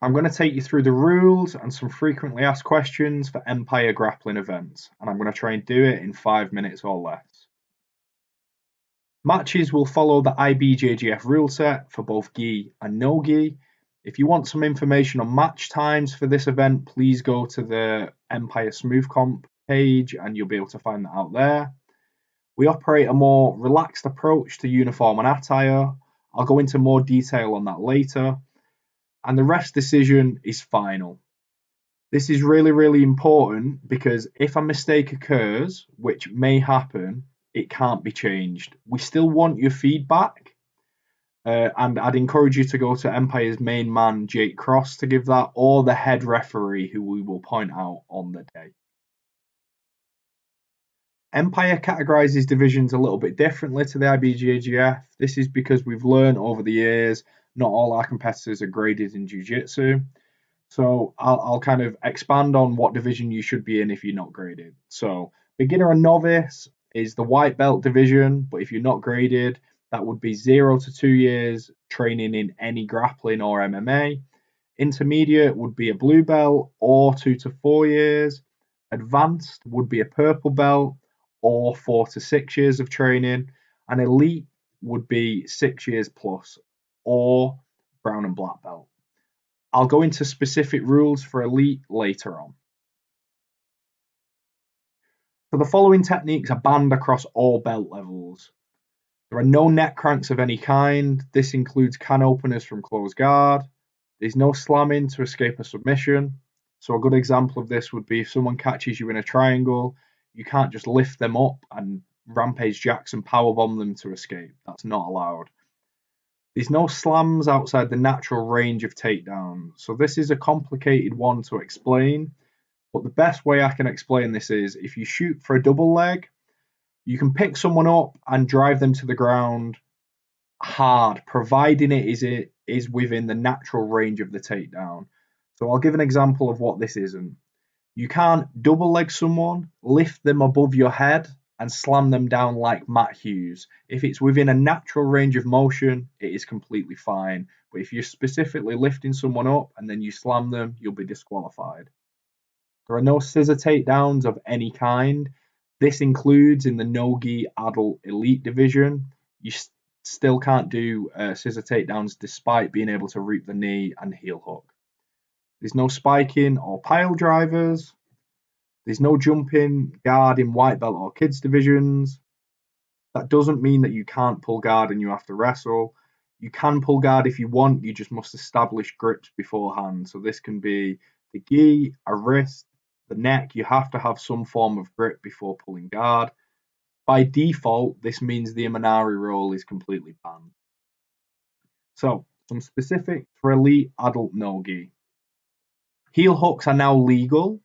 I'm going to take you through the rules and some frequently asked questions for Empire Grappling events, and I'm going to try and do it in 5 minutes or less. Matches will follow the IBJJF rule set for both gi and no gi. If you want some information on match times for this event, please go to the Empire Smooth Comp page and you'll be able to find that out there. We operate a more relaxed approach to uniform and attire. I'll go into more detail on that later. And the rest decision is final. This is really, really important because if a mistake occurs, which may happen, it can't be changed. We still want your feedback. And I'd encourage you to go to Empire's main man, Jake Cross, to give that, or the head referee, who we will point out on the day. Empire categorises divisions a little bit differently to the IBJJF. This is because we've learned over the years not all our competitors are graded in Jiu-Jitsu. So I'll kind of expand on what division you should be in if you're not graded. So beginner and novice is the white belt division, but if you're not graded, that would be 0 to 2 years training in any grappling or MMA. Intermediate would be a blue belt or 2 to 4 years. Advanced would be a purple belt or 4 to 6 years of training. And elite would be 6 years plus or brown and black belt. I'll go into specific rules for elite later on. So the following techniques are banned across all belt levels. There are no neck cranks of any kind. This includes can openers from closed guard. There's no slamming to escape a submission. So a good example of this would be if someone catches you in a triangle, you can't just lift them up and Rampage Jackson powerbomb them to escape. That's not allowed. There's no slams outside the natural range of takedown. So this is a complicated one to explain, but the best way I can explain this is if you shoot for a double leg, you can pick someone up and drive them to the ground hard, providing it is within the natural range of the takedown. So I'll give an example of what this isn't. You can't double leg someone, lift them above your head, and slam them down like Matt Hughes. If it's within a natural range of motion, it is completely fine. But if you're specifically lifting someone up and then you slam them, you'll be disqualified. There are no scissor takedowns of any kind. This includes in the no-gi adult elite division. You still can't do scissor takedowns despite being able to reap the knee and heel hook. There's no spiking or pile drivers. There's no jumping guard in white belt or kids divisions. That doesn't mean that you can't pull guard and you have to wrestle. You can pull guard if you want, you just must establish grips beforehand. So this can be the gi, a wrist, the neck. You have to have some form of grip before pulling guard. By default, this means the Imanari roll is completely banned. So, some specifics for elite adult no-gi. Heel hooks are now legal.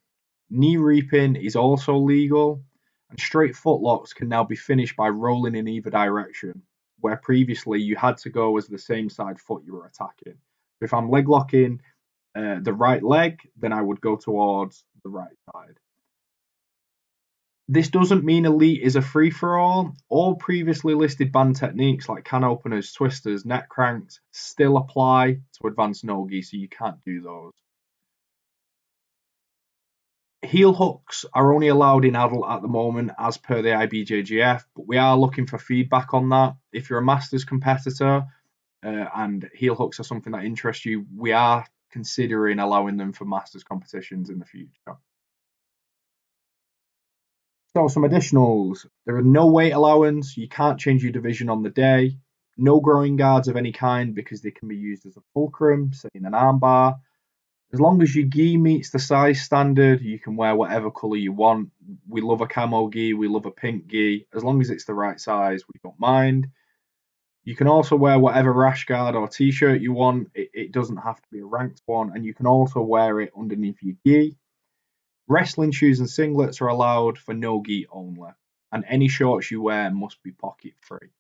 Knee reaping is also legal. And straight footlocks can now be finished by rolling in either direction, where previously you had to go as the same side foot you were attacking. So if I'm leg locking the right leg, then I would go towards the right side. This doesn't mean elite is a free-for-all. All previously listed banned techniques like can openers, twisters, neck cranks still apply to advanced no-gi, so you can't do those. Heel hooks are only allowed in adult at the moment as per the IBJJF, but we are looking for feedback on that. If you're a Masters competitor and heel hooks are something that interests you, we are considering allowing them for Masters competitions in the future. So some additionals. There are no weight allowance. You can't change your division on the day. No growing guards of any kind because they can be used as a fulcrum, say in an armbar. As long as your gi meets the size standard, you can wear whatever colour you want. We love a camo gi, we love a pink gi. As long as it's the right size, we don't mind. You can also wear whatever rash guard or t-shirt you want. It doesn't have to be a ranked one. And you can also wear it underneath your gi. Wrestling shoes and singlets are allowed for no gi only. And any shorts you wear must be pocket free.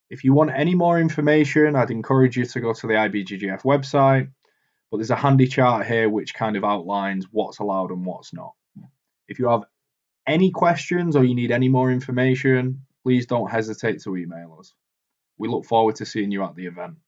If you want any more information, I'd encourage you to go to the IBJJF website. But there's a handy chart here which kind of outlines what's allowed and what's not. If you have any questions or you need any more information, please don't hesitate to email us. We look forward to seeing you at the event.